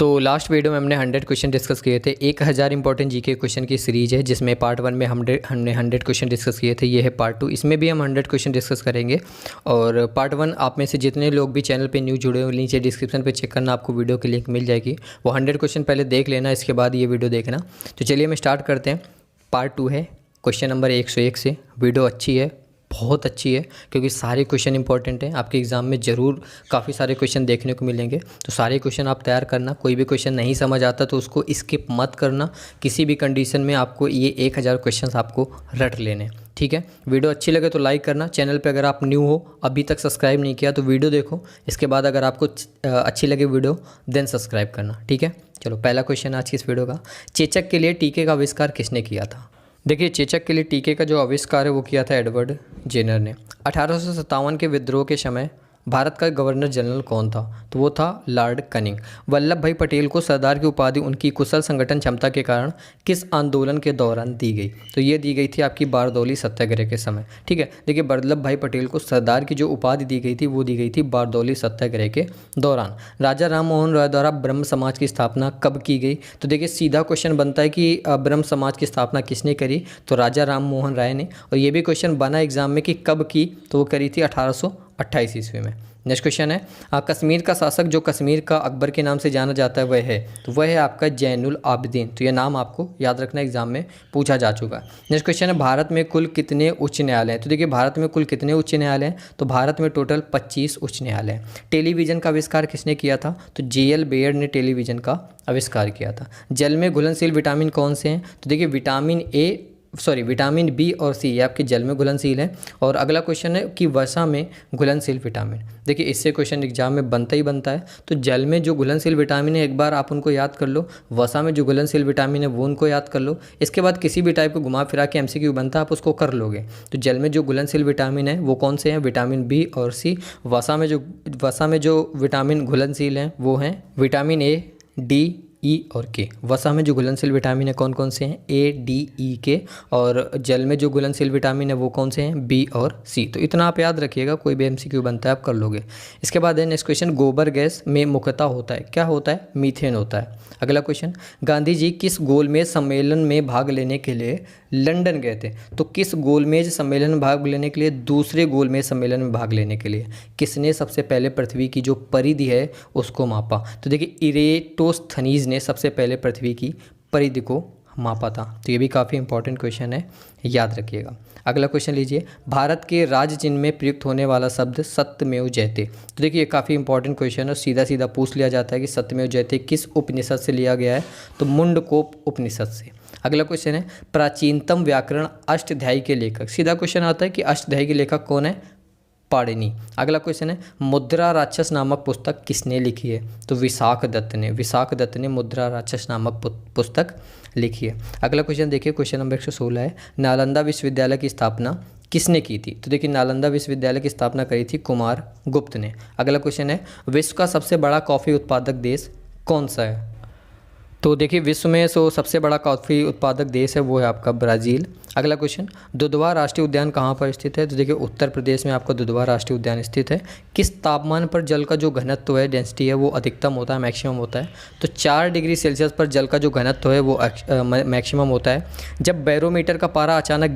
तो last video में हमने 100 क्वेश्चन डिस्कस किए थे। 1000 इंपॉर्टेंट जीके क्वेश्चन की सीरीज़ है जिसमें पार्ट 1 में हमने 100 क्वेश्चन डिस्कस किए थे। ये है पार्ट 2, इसमें भी हम 100 क्वेश्चन डिस्कस करेंगे। और पार्ट 1 आप में से जितने लोग भी चैनल पे न्यू जुड़े हो, नीचे डिस्क्रिप्शन पे चेक करना, आपको वीडियो की लिंक मिल जाएगी। वो 100 क्वेश्चन पहले देख लेना, इसके बाद ये वीडियो देखना। तो चलिए हम स्टार्ट करते हैं। पार्ट 2 है क्वेश्चन नंबर 101 से। वीडियो अच्छी है, बहुत अच्छी है, क्योंकि सारे क्वेश्चन इंपॉर्टेंट हैं। आपके एग्ज़ाम में ज़रूर काफ़ी सारे क्वेश्चन देखने को मिलेंगे, तो सारे क्वेश्चन आप तैयार करना। कोई भी क्वेश्चन नहीं समझ आता तो उसको स्किप मत करना। किसी भी कंडीशन में आपको ये 1000 क्वेश्चन आपको रट लेने, ठीक है। वीडियो अच्छी लगे तो लाइक करना। चैनल पे अगर आप न्यू हो, अभी तक सब्सक्राइब नहीं किया तो वीडियो देखो, इसके बाद अगर आपको अच्छी लगे वीडियो देन सब्सक्राइब करना, ठीक है। चलो पहला क्वेश्चन आज की इस वीडियो का, चेचक के लिए टीके का आविष्कार किसने किया था? देखिए, चेचक के लिए टीके का जो आविष्कार है वो किया था एडवर्ड जेनर ने। 1857 के विद्रोह के समय भारत का गवर्नर जनरल कौन था? तो वो था लॉर्ड कनिंग। वल्लभ भाई पटेल को सरदार की उपाधि उनकी कुशल संगठन क्षमता के कारण किस आंदोलन के दौरान दी गई? तो ये दी गई थी आपकी बारदौली सत्याग्रह के समय, ठीक है। देखिए, वल्लभ भाई पटेल को सरदार की जो उपाधि दी गई थी वो दी गई थी बारदौली सत्याग्रह के दौरान। राजा राम मोहन राय द्वारा ब्रह्म समाज की स्थापना कब की गई? तो देखिए, सीधा क्वेश्चन बनता है कि ब्रह्म समाज की स्थापना किसने करी? तो राजा राम मोहन राय ने। और ये भी क्वेश्चन बना एग्जाम में कि कब की, तो वो करी थी 1828 ईस्वी में। नेक्स्ट क्वेश्चन है, कश्मीर का शासक जो कश्मीर का अकबर के नाम से जाना जाता है वह है? तो वह है आपका जैनुल आबिदीन। तो ये नाम आपको याद रखना, एग्जाम में पूछा जा चुका है। नेक्स्ट क्वेश्चन है, भारत में कुल कितने उच्च न्यायालय हैं? तो देखिए, भारत में कुल कितने उच्च न्यायालय हैं? तो भारत में टोटल 25 उच्च न्यायालय हैं। टेलीविज़न का आविष्कार किसने किया था? तो JL बेयर ने टेलीविज़न का आविष्कार किया था। जल में घुलनशील विटामिन कौन से हैं? तो देखिए, विटामिन बी और सी, ये आपके जल में घुलनशील है। और अगला क्वेश्चन है कि वसा में घुलनशील विटामिन। देखिए, इससे क्वेश्चन एग्जाम में बनता ही बनता है। तो जल में जो घुलनशील विटामिन है एक बार आप उनको याद कर लो, वसा में जो घुलनशील विटामिन है वो उनको याद कर लो। इसके बाद किसी भी टाइप को घुमा फिरा के MCQ बनता है, आप उसको कर लोगे। तो जल में जो घुलनशील विटामिन है वो कौन से हैं? विटामिन बी और सी। वसा में जो विटामिन घुलनशील हैं वो हैं विटामिन A, D, E और K। वसा में जो घुलनशील विटामिन है कौन कौन से हैं? A, D, E, K। और जल में जो घुलनशील विटामिन है वो कौन से हैं? B और C। तो इतना आप याद रखिएगा, कोई भी MCQ बनता है आप कर लोगे। इसके बाद है नेक्स्ट क्वेश्चन, गोबर गैस में मुख्यतः होता है, क्या होता है? मीथेन होता है। अगला क्वेश्चन, गांधी जी किस गोलमेज सम्मेलन में भाग लेने के लिए लंदन गए थे? तो किस गोलमेज सम्मेलन में भाग लेने के लिए? दूसरे गोलमेज सम्मेलन में भाग लेने के लिए। किसने सबसे पहले पृथ्वी की जो परिधि है उसको मापा? तो देखिए, इरेटोस्थनीज ने सबसे पहले पृथ्वी की परिधि को मापा था। तो ये भी काफ़ी इंपॉर्टेंट क्वेश्चन है, याद रखिएगा। अगला क्वेश्चन लीजिए, भारत के राज्य चिन्ह में प्रयुक्त होने वाला शब्द सत्यमेव जयते। तो देखिए, ये काफ़ी इंपॉर्टेंट क्वेश्चन है, सीधा सीधा पूछ लिया जाता है कि सत्यमेव जयते किस उपनिषद से लिया गया है? तो मुंडकोप उपनिषद से। अगला क्वेश्चन है, प्राचीनतम व्याकरण अष्टाध्यायी के लेखक। सीधा क्वेश्चन आता है कि अष्टाध्यायी के लेखक कौन है? पाणिनि। अगला क्वेश्चन है, मुद्रा राक्षस नामक पुस्तक किसने लिखी है? तो विशाख दत्त ने मुद्रा राक्षस नामक पुस्तक लिखी है। अगला क्वेश्चन देखिए, क्वेश्चन नंबर 116 है, नालंदा विश्वविद्यालय की स्थापना किसने की थी? तो देखिए, नालंदा विश्वविद्यालय की स्थापना करी थी कुमार गुप्त ने। अगला क्वेश्चन है, विश्व का सबसे बड़ा कॉफ़ी उत्पादक देश कौन सा है? तो देखिए, विश्व में सबसे बड़ा कॉफ़ी उत्पादक देश है वो है आपका ब्राज़ील। अगला क्वेश्चन, दुधवा राष्ट्रीय उद्यान कहाँ पर स्थित है? तो देखिए, उत्तर प्रदेश में आपका दुधवा राष्ट्रीय उद्यान स्थित है। किस तापमान पर जल का जो घनत्व है, डेंसिटी है, वो अधिकतम होता है, मैक्सिमम होता है? तो 4 डिग्री सेल्सियस पर जल का जो घनत्व है वो मैक्सिमम होता है। जब बैरोमीटर का पारा अचानक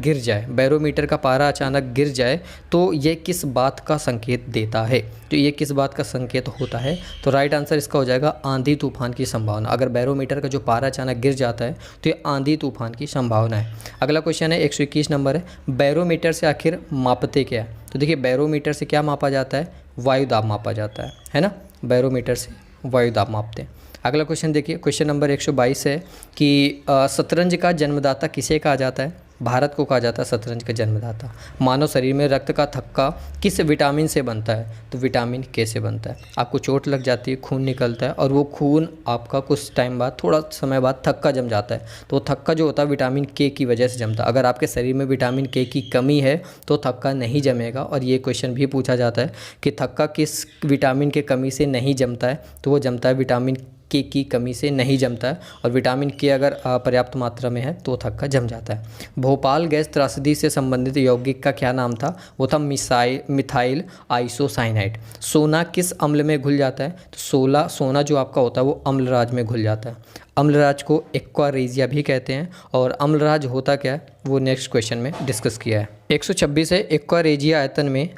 गिर जाए तो ये किस बात का संकेत देता है? तो ये किस बात का संकेत होता है? तो राइट आंसर इसका हो जाएगा आंधी तूफान की संभावना। अगर बैरोमीटर का जो पारा अचानक गिर जाता है तो ये आंधी तूफान की संभावना है। अगला क्वेश्चन है 121 नंबर है, बैरोमीटर से आखिर मापते क्या है? तो देखिए, बैरोमीटर से क्या मापा जाता है? वायु दाब मापा जाता है ना। बैरोमीटर से वायु दाब मापते हैं। अगला क्वेश्चन देखिए, क्वेश्चन नंबर 122 है कि शतरंज का जन्मदाता किसे कहा जाता है? भारत को कहा जाता है शतरंज का जन्मदाता। मानव शरीर में रक्त का थक्का किस विटामिन से बनता है? तो विटामिन K से बनता है। आपको चोट लग जाती है, खून निकलता है, और वो खून आपका कुछ टाइम बाद, थोड़ा समय बाद थक्का जम जाता है। तो थक्का जो होता है विटामिन K की वजह से जमता है। अगर आपके शरीर में विटामिन K की कमी है तो थक्का नहीं जमेगा। और ये क्वेश्चन भी पूछा जाता है कि थक्का किस विटामिन के कमी से नहीं जमता है? तो वो जमता है विटामिन के की कमी से नहीं जमता है, और विटामिन के अगर पर्याप्त मात्रा में है तो थक्का जम जाता है। भोपाल गैस त्रासदी से संबंधित यौगिक का क्या नाम था? वो था मिथाइल आइसोसाइनाइड। सोना किस अम्ल में घुल जाता है? तो सोना जो आपका होता है वो अम्लराज में घुल जाता है। अम्लराज को एक्वारेजिया भी कहते हैं। और अम्लराज होता क्या है वो नेक्स्ट क्वेश्चन में डिस्कस किया है। 126 है, एक्वारेजिया आयतन में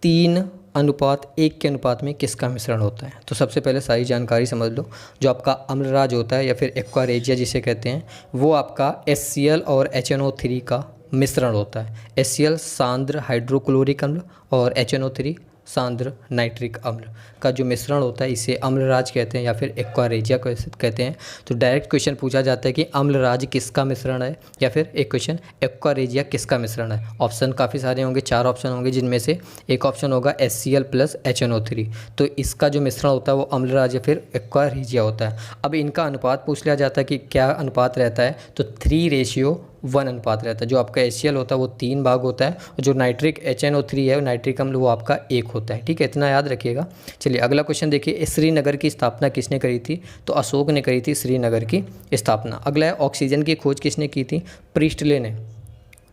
3:1 के अनुपात में किसका मिश्रण होता है? तो सबसे पहले सारी जानकारी समझ लो। जो आपका अम्लराज होता है या फिर एक्वारेजिया जिसे कहते हैं, वो आपका HCl और HNO3 का मिश्रण होता है। HCl सांद्र हाइड्रोक्लोरिक अम्ल और HNO3 सांद्र नाइट्रिक अम्ल का जो मिश्रण होता है इसे अम्लराज कहते हैं या फिर एक्वारेजिया कहते हैं। तो डायरेक्ट क्वेश्चन पूछा जाता है कि अम्लराज किसका मिश्रण है, या फिर एक क्वेश्चन एक्वारेजिया किसका मिश्रण है। ऑप्शन काफ़ी सारे होंगे, 4 ऑप्शन होंगे, जिनमें से एक ऑप्शन होगा HCl प्लस HNO3। तो इसका जो मिश्रण होता है वो अम्लराज या फिर एक्वारेजिया होता है। अब इनका अनुपात पूछ लिया जाता है कि क्या अनुपात रहता है, तो 3:1 अनुपात रहता है। जो आपका HCl होता है वो 3 भाग होता है, और जो नाइट्रिक HNO3 है नाइट्रिक अम्ल वो आपका 1 होता है। ठीक है, इतना याद रखिएगा। चलिए अगला क्वेश्चन देखिए, श्रीनगर की स्थापना किसने करी थी? तो अशोक ने करी थी श्रीनगर की स्थापना। अगला है, ऑक्सीजन की खोज किसने की थी? प्रीस्टले ने।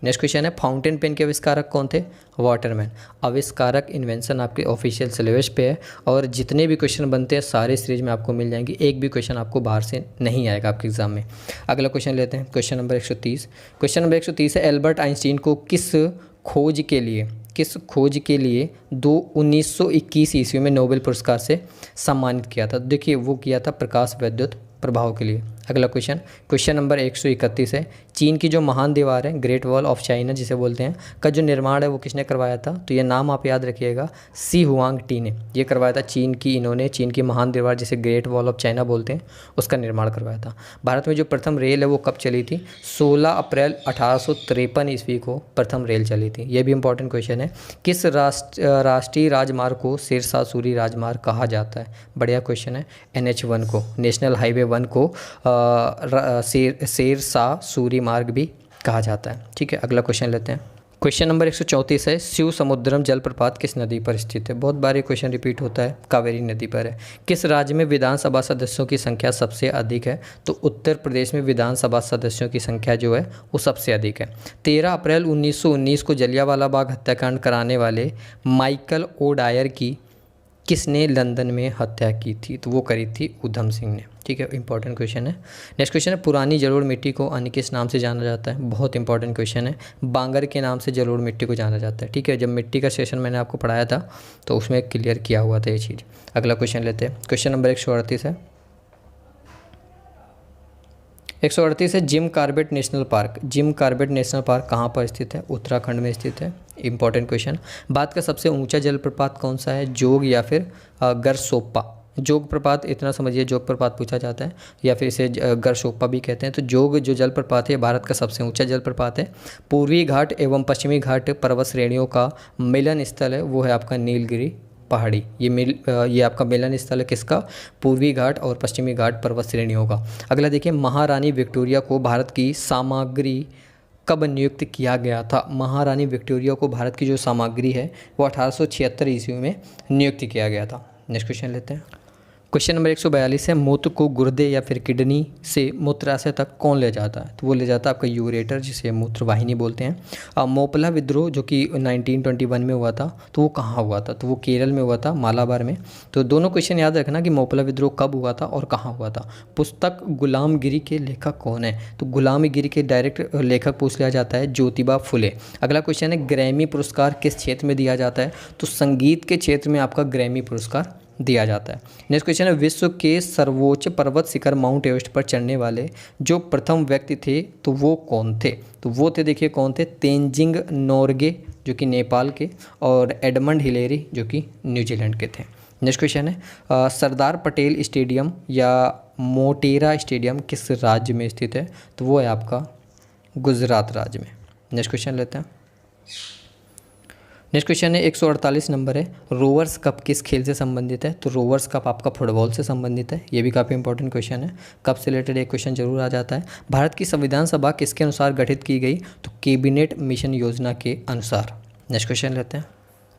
नेक्स्ट क्वेश्चन है, फाउंटेन पेन के आविष्कारक कौन थे? वाटरमैन। आविष्कारक इन्वेंशन आपके ऑफिशियल सिलेबस पे है, और जितने भी क्वेश्चन बनते हैं सारे सीरीज में आपको मिल जाएंगे, एक भी क्वेश्चन आपको बाहर से नहीं आएगा आपके एग्जाम में। अगला क्वेश्चन लेते हैं, क्वेश्चन नंबर 130। क्वेश्चन नंबर 130 है, एल्बर्ट आइंस्टीन को किस खोज के लिए 1921 ईस्वी में नोबेल पुरस्कार से सम्मानित किया था? देखिए वो किया था प्रकाश विद्युत प्रभाव के लिए। अगला क्वेश्चन नंबर 131 है, चीन की जो महान दीवार है ग्रेट वॉल ऑफ चाइना जिसे बोलते हैं, का जो निर्माण है वो किसने करवाया था? तो ये नाम आप याद रखिएगा, सी हुआंग टी ने ये करवाया था। इन्होंने चीन की महान दीवार जिसे ग्रेट वॉल ऑफ चाइना बोलते हैं उसका निर्माण करवाया था। भारत में जो प्रथम रेल है वो कब चली थी? 16 अप्रैल 1853 ईस्वी को प्रथम रेल चली थी। ये भी इंपॉर्टेंट क्वेश्चन है। किस राष्ट्रीय राजमार्ग को शेरशाह सूरी राजमार्ग कहा जाता है? बढ़िया क्वेश्चन है। NH1 को, नेशनल हाईवे 1 को शेरशाह सूरी मार्ग भी कहा जाता है। ठीक है, अगला क्वेश्चन लेते हैं। क्वेश्चन नंबर 134 है, शिव समुद्रम जलप्रपात किस नदी पर स्थित है? बहुत बार ये क्वेश्चन रिपीट होता है, कावेरी नदी पर है। किस राज्य में विधानसभा सदस्यों की संख्या सबसे अधिक है? तो उत्तर प्रदेश में विधानसभा सदस्यों की संख्या जो है वो सबसे अधिक है। 13 अप्रैल 1919 को जलियांवाला बाग हत्याकांड कराने वाले माइकल ओ डायर की किसने लंदन में हत्या की थी? तो वो करी थी उधम सिंह ने। ठीक है, इंपॉर्टेंट क्वेश्चन है। नेक्स्ट क्वेश्चन है, पुरानी जलोढ़ मिट्टी को अन्य किस नाम से जाना जाता है? बहुत इंपॉर्टेंट क्वेश्चन है। बांगर के नाम से जलोढ़ मिट्टी को जाना जाता है। ठीक है, जब मिट्टी का सेशन मैंने आपको पढ़ाया था तो उसमें क्लियर किया हुआ था ये चीज़। अगला क्वेश्चन लेते हैं, क्वेश्चन नंबर 138 है। 138 है, Jim Corbett national park. Jim Corbett national park कहाँ पर स्थित है? उत्तराखंड में स्थित है। Important question. भारत का सबसे ऊंचा जलप्रपात कौन सा है? जोग या फिर गरसोप्पा। जोग प्रपात इतना समझिए, जोग प्रपात पूछा जाता है, या फिर इसे गरसोप्पा भी कहते हैं। तो जोग जो जलप्रपात है भारत का सबसे ऊंचा जलप्रपात है। पूर्वी घाट एवं पश्चिमी घाट पर्वत श्रेणियों का मिलन स्थल है वो है आपका नीलगिरी पहाड़ी। ये आपका मिलन स्थल है किसका? पूर्वी घाट और पश्चिमी घाट पर्वत श्रेणियों का। अगला देखिए, महारानी विक्टोरिया को भारत की सामग्री कब नियुक्त किया गया था? महारानी विक्टोरिया को भारत की जो सामग्री है वो 1876 ईस्वी में नियुक्त किया गया था। नेक्स्ट क्वेश्चन लेते हैं, क्वेश्चन नंबर 142 है, मूत्र को गुर्दे या फिर किडनी से मूत्राशय तक कौन ले जाता है? तो वो ले जाता है आपका यूरेटर जिसे मूत्रवाहिनी बोलते हैं। मोपला विद्रोह जो कि 1921 में हुआ था तो वो कहाँ हुआ था? तो वो केरल में हुआ था, मालाबार में। तो दोनों क्वेश्चन याद रखना कि मोपला विद्रोह कब हुआ था और कहाँ हुआ था। पुस्तक गुलामगिरी के लेखक कौन है? तो गुलामगिरी के डायरेक्ट लेखक पूछ लिया जाता है ज्योतिबा फुले। अगला क्वेश्चन है, ग्रैमी पुरस्कार किस क्षेत्र में दिया जाता है? तो संगीत के क्षेत्र में आपका ग्रैमी पुरस्कार दिया जाता है। नेक्स्ट क्वेश्चन है, विश्व के सर्वोच्च पर्वत शिखर माउंट एवरेस्ट पर चढ़ने वाले जो प्रथम व्यक्ति थे तो वो कौन थे? तो वो थे, देखिए कौन थे, तेंजिंग नोरगे जो कि नेपाल के, और एडमंड हिलेरी जो कि न्यूजीलैंड के थे। नेक्स्ट क्वेश्चन है, सरदार पटेल स्टेडियम या मोटेरा स्टेडियम किस राज्य में स्थित है? तो वो है आपका गुजरात राज्य में। नेक्स्ट क्वेश्चन लेते हैं, नेक्स्ट क्वेश्चन है 148 नंबर है, रोवर्स कप किस खेल से संबंधित है? तो रोवर्स कप आपका फुटबॉल से संबंधित है। ये भी काफ़ी इंपॉर्टेंट क्वेश्चन है, कप से रिलेटेड एक क्वेश्चन जरूर आ जाता है। भारत की संविधान सभा किसके अनुसार गठित की गई? तो कैबिनेट मिशन योजना के अनुसार। नेक्स्ट क्वेश्चन लेते हैं,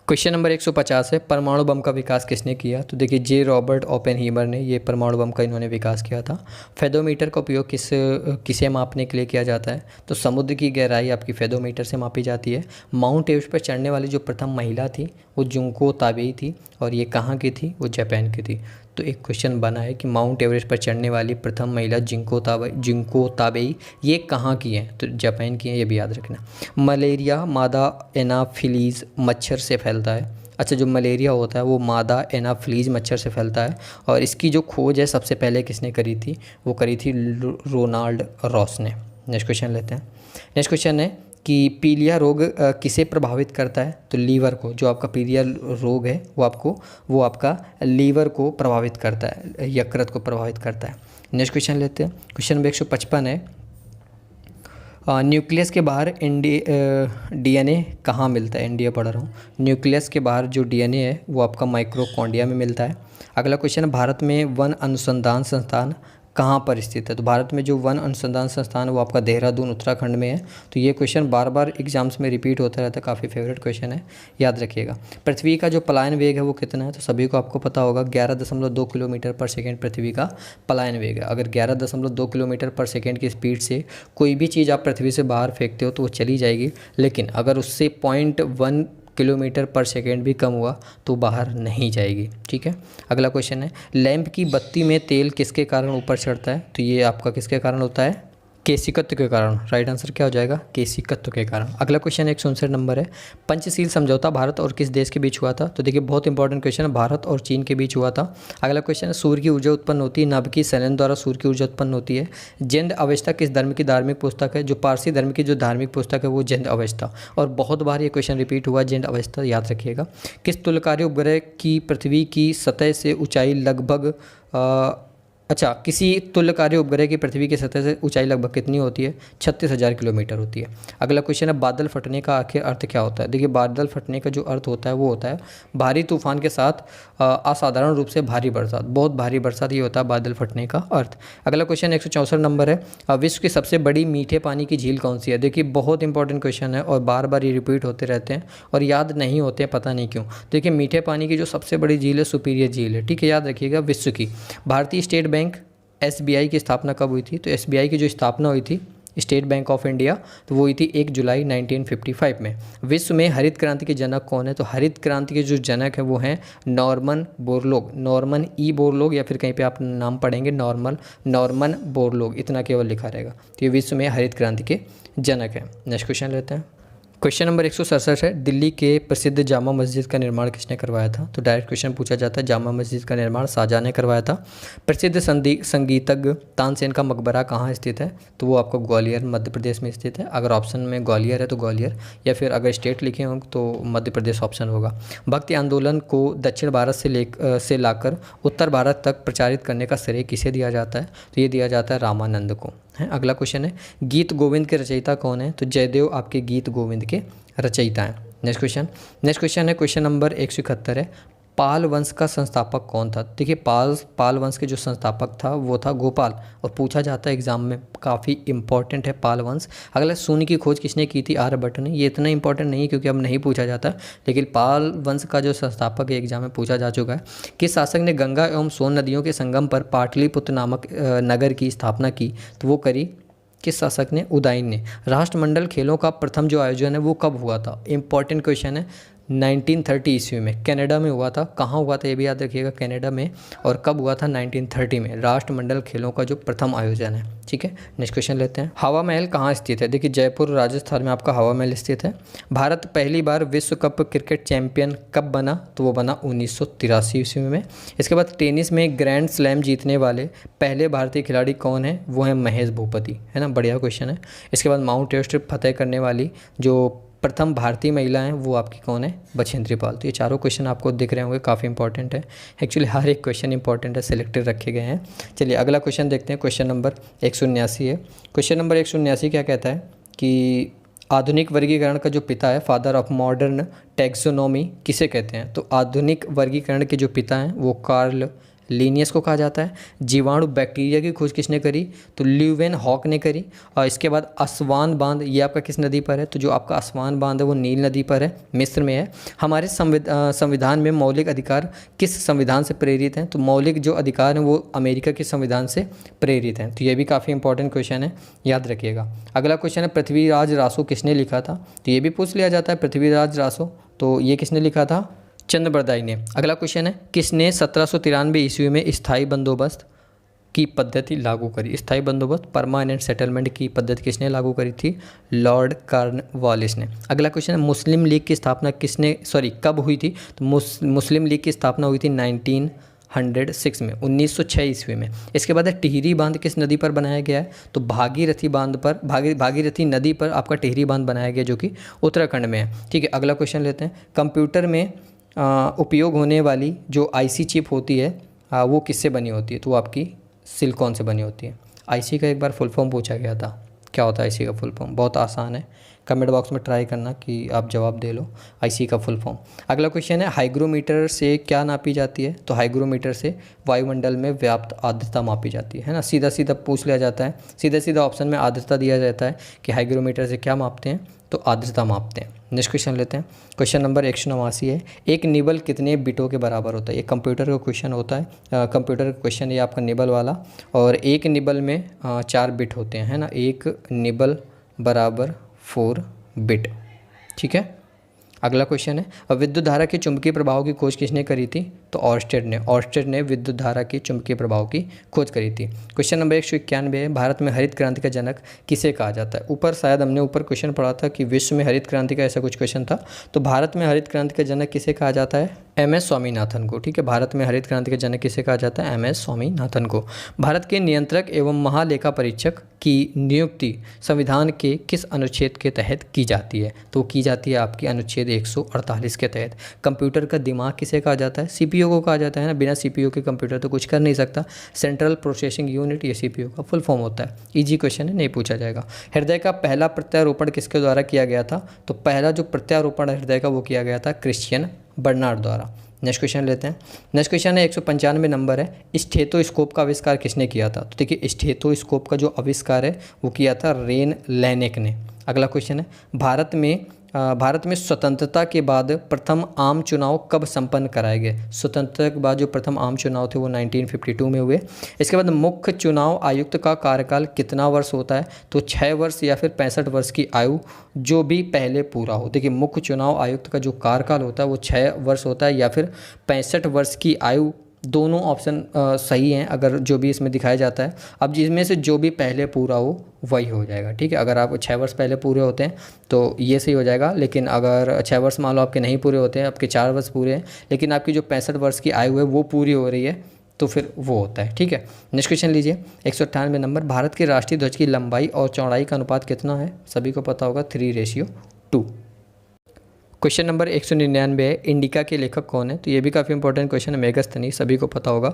क्वेश्चन नंबर 150 है, परमाणु बम का विकास किसने किया? तो देखिए जे रॉबर्ट ओपेनहीमर ने ये परमाणु बम का इन्होंने विकास किया था। फेदोमीटर का उपयोग किसे मापने के लिए किया जाता है? तो समुद्र की गहराई आपकी फेदोमीटर से मापी जाती है। माउंट एवरेस्ट पर चढ़ने वाली जो प्रथम महिला थी वो जुंको ताबेई थी, और ये कहाँ की थी? वो जापान की थी। तो एक क्वेश्चन बना है कि माउंट एवरेस्ट पर चढ़ने वाली प्रथम महिला जिंको ताबेई ये कहाँ की है? तो जापान की है, ये भी याद रखना। मलेरिया मादा एनाफिलीज मच्छर से फैलता है। अच्छा, जो मलेरिया होता है वो मादा एनाफिलीज मच्छर से फैलता है, और इसकी जो खोज है सबसे पहले किसने करी थी? वो करी थी रोनाल्ड रॉस ने। नेक्स्ट क्वेश्चन लेते हैं। नेक्स्ट क्वेश्चन है कि पीलिया रोग किसे प्रभावित करता है? तो लीवर को। जो आपका पीलिया रोग है वो आपका लीवर को प्रभावित करता है, यकृत को प्रभावित करता है। नेक्स्ट क्वेश्चन लेते हैं। क्वेश्चन नंबर 155 है, न्यूक्लियस के बाहर डीएनए कहाँ मिलता है? इंडिया पढ़ रहा हूँ। न्यूक्लियस के बाहर जो डीएनए है वो आपका माइक्रोकॉन्ड्रिया में मिलता है। अगला क्वेश्चन है, भारत में वन अनुसंधान संस्थान कहाँ पर स्थित है? तो भारत में जो वन अनुसंधान संस्थान है वो आपका देहरादून उत्तराखंड में है। तो ये क्वेश्चन बार बार एग्जाम्स में रिपीट होता रहता है, काफ़ी फेवरेट क्वेश्चन है, याद रखिएगा। पृथ्वी का जो पलायन वेग है वो कितना है? तो सभी को आपको पता होगा 11.2 किलोमीटर पर सेकेंड पृथ्वी का पलायन वेग है। अगर 11.2 किलोमीटर पर सेकेंड की स्पीड से कोई भी चीज़ आप पृथ्वी से बाहर फेंकते हो तो वो चली जाएगी, लेकिन अगर उससे 0.1 किलोमीटर पर सेकेंड भी कम हुआ तो बाहर नहीं जाएगी। ठीक है। अगला क्वेश्चन है, लैंप की बत्ती में तेल किसके कारण ऊपर चढ़ता है? तो ये आपका किसके कारण होता है? केशिकत्व के कारण। राइट आंसर क्या हो जाएगा? केशिकत्व के कारण। अगला क्वेश्चन 169 नंबर है, पंचशील समझौता भारत और किस देश के बीच हुआ था? तो देखिए बहुत इंपॉर्टेंट क्वेश्चन है, भारत और चीन के बीच हुआ था। अगला क्वेश्चन है, सूर्य की ऊर्जा उत्पन्न होती है, नभ की संयंत्र द्वारा सूर्य की ऊर्जा उत्पन्न होती है। जैन अवस्था किस धर्म की धार्मिक पुस्तक है? जो पारसी धर्म की जो धार्मिक पुस्तक है वो जैन अवस्था, और बहुत बार ये क्वेश्चन रिपीट हुआ, जैन अवस्था, याद रखिएगा। किस तुल्यकारी उपग्रह की पृथ्वी की सतह से ऊंचाई लगभग किसी तुल्यकारी उपग्रह की पृथ्वी की सतह से ऊंचाई लगभग कितनी होती है? 36,000 किलोमीटर होती है। अगला क्वेश्चन है, बादल फटने का आखिर अर्थ क्या होता है? देखिए बादल फटने का जो अर्थ होता है वो होता है भारी तूफान के साथ असाधारण रूप से भारी बरसात, बहुत भारी बरसात, ये होता है बादल फटने का अर्थ। अगला क्वेश्चन 164 नंबर है, विश्व की सबसे बड़ी मीठे पानी की झील कौन सी है? देखिए बहुत इंपॉर्टेंट क्वेश्चन है और बार बार ये रिपीट होते रहते हैं और याद नहीं होते हैं, पता नहीं क्यों। देखिए मीठे पानी की जो सबसे बड़ी झील है सुपीरियर झील है। ठीक है, याद रखिएगा, विश्व की। भारतीय स्टेट बैंक SBI की स्थापना कब हुई थी? तो SBI की जो स्थापना हुई थी, स्टेट बैंक ऑफ इंडिया, तो वो हुई थी 1 जुलाई 1955 में। विश्व में हरित क्रांति के जनक कौन है? तो हरित क्रांति के जो जनक है वो हैं Norman Borlaug, Norman E Borlaug, या फिर कहीं पे आप नाम पढ़ेंगे नॉर्मन बोरलॉग, इतना केवल लिखा रहेगा। तो ये विश्व में हरित क्रांति के जनक है। नेक्स्ट क्वेश्चन लेते हैं। क्वेश्चन नंबर 167 है, दिल्ली के प्रसिद्ध जामा मस्जिद का निर्माण किसने करवाया था? तो डायरेक्ट क्वेश्चन पूछा जाता है, जामा मस्जिद का निर्माण शाहजहां ने करवाया था। प्रसिद्ध संगीतज्ञ तानसेन का मकबरा कहाँ स्थित है? तो वो आपको ग्वालियर मध्य प्रदेश में स्थित है। अगर ऑप्शन में ग्वालियर है तो ग्वालियर, या फिर अगर स्टेट लिखे हों तो मध्य प्रदेश ऑप्शन होगा। भक्ति आंदोलन को दक्षिण भारत से लाकर उत्तर भारत तक प्रचारित करने का श्रेय किसे दिया जाता है? तो ये दिया जाता है रामानंद को। अगला क्वेश्चन है, गीत गोविंद के रचयिता कौन है? तो जयदेव आपके गीत गोविंद के रचयिता हैं। नेक्स्ट क्वेश्चन है, क्वेश्चन नंबर 171 है, पाल वंश का संस्थापक कौन था? देखिए पाल वंश के जो संस्थापक था वो था गोपाल, और पूछा जाता है एग्जाम में, काफ़ी इंपॉर्टेंट है पाल वंश। अगला, शून्य की खोज किसने की थी? आर्यभट्ट ने। ये इतना इंपॉर्टेंट नहीं है क्योंकि अब नहीं पूछा जाता, लेकिन पाल वंश का जो संस्थापक है एग्जाम में पूछा जा चुका है। किस शासक ने गंगा एवं सोन नदियों के संगम पर पाटलिपुत्र नामक नगर की स्थापना की? तो वो करी किस शासक ने? उदयन ने। राष्ट्रमंडल खेलों का प्रथम जो आयोजन है वो कब हुआ था? इंपॉर्टेंट क्वेश्चन है, 1930 ईस्वी में कनाडा में हुआ था। कहाँ हुआ था ये भी याद रखिएगा, कनाडा में। और कब हुआ था? 1930 में। राष्ट्रमंडल खेलों का जो प्रथम आयोजन है। ठीक है, नेक्स्ट क्वेश्चन लेते हैं। हवा महल कहाँ स्थित है? देखिए जयपुर राजस्थान में आपका हवा महल स्थित है। भारत पहली बार विश्व कप क्रिकेट चैंपियन कब बना? तो वो बना 1983 ईस्वी में। इसके बाद टेनिस में ग्रैंड स्लैम जीतने वाले पहले भारतीय खिलाड़ी कौन है? वो है महेश भूपति, है ना, बढ़िया क्वेश्चन है। इसके बाद माउंट एवरेस्ट फतेह करने वाली जो प्रथम भारतीय महिला हैं वो आपकी कौन है? बछेंद्री पाल। तो ये चारों क्वेश्चन आपको दिख रहे होंगे, काफ़ी इंपॉर्टेंट है। एक्चुअली हर एक क्वेश्चन इंपॉर्टेंट है, सिलेक्टेड रखे गए हैं। चलिए अगला क्वेश्चन देखते हैं, क्वेश्चन नंबर 179 है। क्वेश्चन नंबर 179 क्या कहता है कि आधुनिक वर्गीकरण का जो पिता है, फादर ऑफ मॉडर्न टैक्सोनॉमी, किसे कहते हैं? तो आधुनिक वर्गीकरण के जो पिता हैं वो कार्ल लिनियस को कहा जाता है। जीवाणु बैक्टीरिया की खोज किसने करी? तो ल्यूवेन हॉक ने करी। और इसके बाद असवान बांध, ये आपका किस नदी पर है? तो जो आपका असवान बांध है वो नील नदी पर है, मिस्र में है। हमारे संविधान में मौलिक अधिकार किस संविधान से प्रेरित हैं? तो मौलिक जो अधिकार हैं वो अमेरिका के संविधान से प्रेरित हैं। तो ये भी काफ़ी इंपॉर्टेंट क्वेश्चन है, याद रखिएगा। अगला क्वेश्चन है पृथ्वीराज रासो किसने लिखा था? तो ये भी पूछ लिया जाता है, पृथ्वीराज रासो, तो ये किसने लिखा था? चंद्रबरदाई ने। अगला क्वेश्चन है किसने 1793 ईस्वी में स्थायी बंदोबस्त की पद्धति लागू करी? स्थायी बंदोबस्त, परमानेंट सेटलमेंट की पद्धति किसने लागू करी थी? लॉर्ड कॉर्नवालिस ने। अगला क्वेश्चन है मुस्लिम लीग की स्थापना कब हुई थी? तो मुस्लिम लीग की स्थापना हुई थी 1906 में, 1906 ईस्वी में। इसके बाद है टिहरी बांध किस नदी पर बनाया गया है? तो भागीरथी बांध पर, भागीरथी नदी पर आपका टिहरी बांध बनाया गया जो कि उत्तराखंड में है। ठीक है, अगला क्वेश्चन लेते हैं। कंप्यूटर में उपयोग होने वाली जो आईसी चिप होती है वो किससे बनी होती है? तो वो आपकी सिलिकॉन से बनी होती है। आईसी का एक बार फुल फॉर्म पूछा गया था, क्या होता है आईसी का फुल फॉर्म? बहुत आसान है, कमेंट बॉक्स में ट्राई करना कि आप जवाब दे लो आईसी का फुल फॉर्म। अगला क्वेश्चन है हाइग्रोमीटर से क्या नापी जाती है? तो हाइग्रोमीटर से वायुमंडल में व्याप्त आर्द्रता मापी जाती है ना। सीधा सीधा पूछ लिया जाता है, सीधा सीधा ऑप्शन में आर्द्रता दिया जाता है कि हाइग्रोमीटर से क्या मापते हैं? तो आर्द्रता मापते हैं। नेक्स्ट क्वेश्चन लेते हैं। क्वेश्चन नंबर 189 है, एक निबल कितने बिटों के बराबर होता है? ये कंप्यूटर का क्वेश्चन होता है, कंप्यूटर का क्वेश्चन, ये आपका निबल वाला। और एक निबल में 4 बिट होते हैं, है ना। एक निबल बराबर 4 बिट। ठीक है, अगला क्वेश्चन है विद्युत धारा के चुंबकीय प्रभाव की खोज किसने करी थी? तो ऑर्स्टेड ने विद्युत धारा के चुंबकीय प्रभाव की खोज करी थी। क्वेश्चन नंबर 191 है, भारत में हरित क्रांति का जनक किसे कहा जाता है? ऊपर शायद हमने क्वेश्चन पढ़ा था कि विश्व में हरित क्रांति का ऐसा कुछ क्वेश्चन था। तो भारत में हरित क्रांति का जनक किसे कहा जाता है? MS स्वामीनाथन को। ठीक है, भारत में हरित क्रांति का जनक किसे कहा जाता है? MS स्वामीनाथन को। भारत के नियंत्रक एवं महालेखा परीक्षक की नियुक्ति संविधान के किस अनुच्छेद के तहत की जाती है? तो की जाती है आपकी अनुच्छेद 148 के तहत। कंप्यूटर का दिमाग किसे कहा जाता है? CPU को कहा जाता है ना। बिना CPU के कंप्यूटर तो कुछ कर नहीं सकता। सेंट्रल प्रोसेसिंग यूनिट, ये CPU का फुल फॉर्म होता है। इजी क्वेश्चन है, नहीं पूछा जाएगा। हृदय का पहला प्रत्यारोपण किसके द्वारा किया गया था? तो पहला जो प्रत्यारोपण हृदय का वो किया गया था क्रिश्चियन बर्नार्ड द्वारा। नेक्स्ट क्वेश्चन लेते हैं। नेक्स्ट क्वेश्चन है 195 नंबर है, स्टेथोस्कोप का आविष्कार किसने किया था? तो देखिए स्टेथोस्कोप का जो आविष्कार है वो किया था रेन लैनेक ने। अगला क्वेश्चन है भारत में स्वतंत्रता के बाद प्रथम आम चुनाव कब संपन्न कराए गए? स्वतंत्रता के बाद जो प्रथम आम चुनाव थे वो 1952 में हुए। इसके बाद मुख्य चुनाव आयुक्त का कार्यकाल कितना वर्ष होता है? तो 6 वर्ष या फिर 65 वर्ष की आयु जो भी पहले पूरा हो। देखिए मुख्य चुनाव आयुक्त का जो कार्यकाल होता है वो 6 वर्ष होता है या फिर 65 वर्ष की आयु, दोनों ऑप्शन सही हैं अगर जो भी इसमें दिखाया जाता है। अब जिसमें से जो भी पहले पूरा हो वही हो जाएगा। ठीक है, अगर आप 6 वर्ष पहले पूरे होते हैं तो ये सही हो जाएगा। लेकिन अगर 6 वर्ष मान लो आपके नहीं पूरे होते हैं, आपके 4 वर्ष पूरे हैं, लेकिन आपकी जो 65 वर्ष की आयु है वो पूरी हो रही है, तो फिर वो होता है। ठीक है, नेक्स्ट क्वेश्चन लीजिए 198 नंबर, भारत के राष्ट्रीय ध्वज की लंबाई और चौड़ाई का अनुपात कितना है? सभी को पता होगा 3:2। क्वेश्चन नंबर 199 है, इंडिका के लेखक कौन है? तो ये भी काफ़ी इंपॉर्टेंट क्वेश्चन है, मेगास्थनीज, सभी को पता होगा।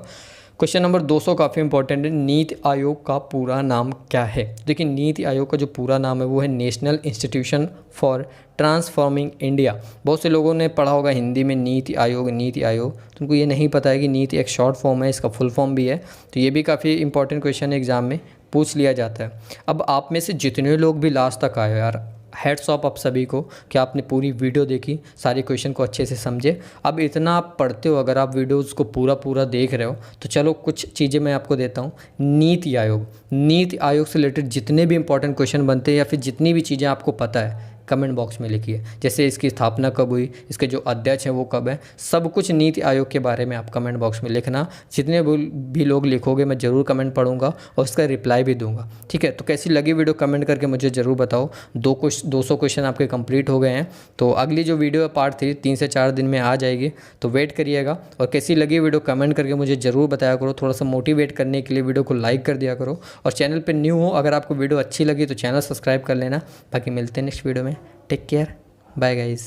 क्वेश्चन नंबर 200 काफ़ी इंपॉर्टेंट है, नीति आयोग का पूरा नाम क्या है? देखिए नीति आयोग का जो पूरा नाम है वो है national institution for transforming India. बहुत से लोगों ने पढ़ा होगा हिंदी में नीति आयोग, तो उनको ये नहीं पता है कि नीति एक शॉर्ट फॉर्म है, इसका फुल फॉर्म भी है। तो ये भी काफ़ी इंपॉर्टेंट क्वेश्चन है, एग्जाम में पूछ लिया जाता है। अब आप में से जितने लोग भी लास्ट तक आए यार, हेड्स ऑफ आप सभी को कि आपने पूरी वीडियो देखी, सारे क्वेश्चन को अच्छे से समझे। अब इतना आप पढ़ते हो, अगर आप वीडियोज़ को पूरा देख रहे हो तो चलो कुछ चीज़ें मैं आपको देता हूँ। नीति आयोग से रिलेटेड जितने भी इंपॉर्टेंट क्वेश्चन बनते हैं या फिर जितनी भी चीज़ें आपको पता है कमेंट बॉक्स में लिखिए। जैसे इसकी स्थापना कब हुई, इसके जो अध्यक्ष हैं वो कब है, सब कुछ नीति आयोग के बारे में आप कमेंट बॉक्स में लिखना। जितने भी लोग लिखोगे मैं ज़रूर कमेंट पढ़ूंगा और उसका रिप्लाई भी दूंगा। ठीक है, तो कैसी लगी वीडियो कमेंट करके मुझे ज़रूर बताओ। 200 क्वेश्चन आपके कंप्लीट हो गए हैं। तो अगली जो वीडियो है पार्ट 3 3 से 4 दिन में आ जाएगी, तो वेट करिएगा। और कैसी लगी वीडियो कमेंट करके मुझे ज़रूर बताया करो। थोड़ा सा मोटिवेट करने के लिए वीडियो को लाइक कर दिया करो। और चैनल पर न्यू हो, अगर आपको वीडियो अच्छी लगी तो चैनल सब्सक्राइब कर लेना। बाकी मिलते हैं नेक्स्ट वीडियो में। Take care, bye guys.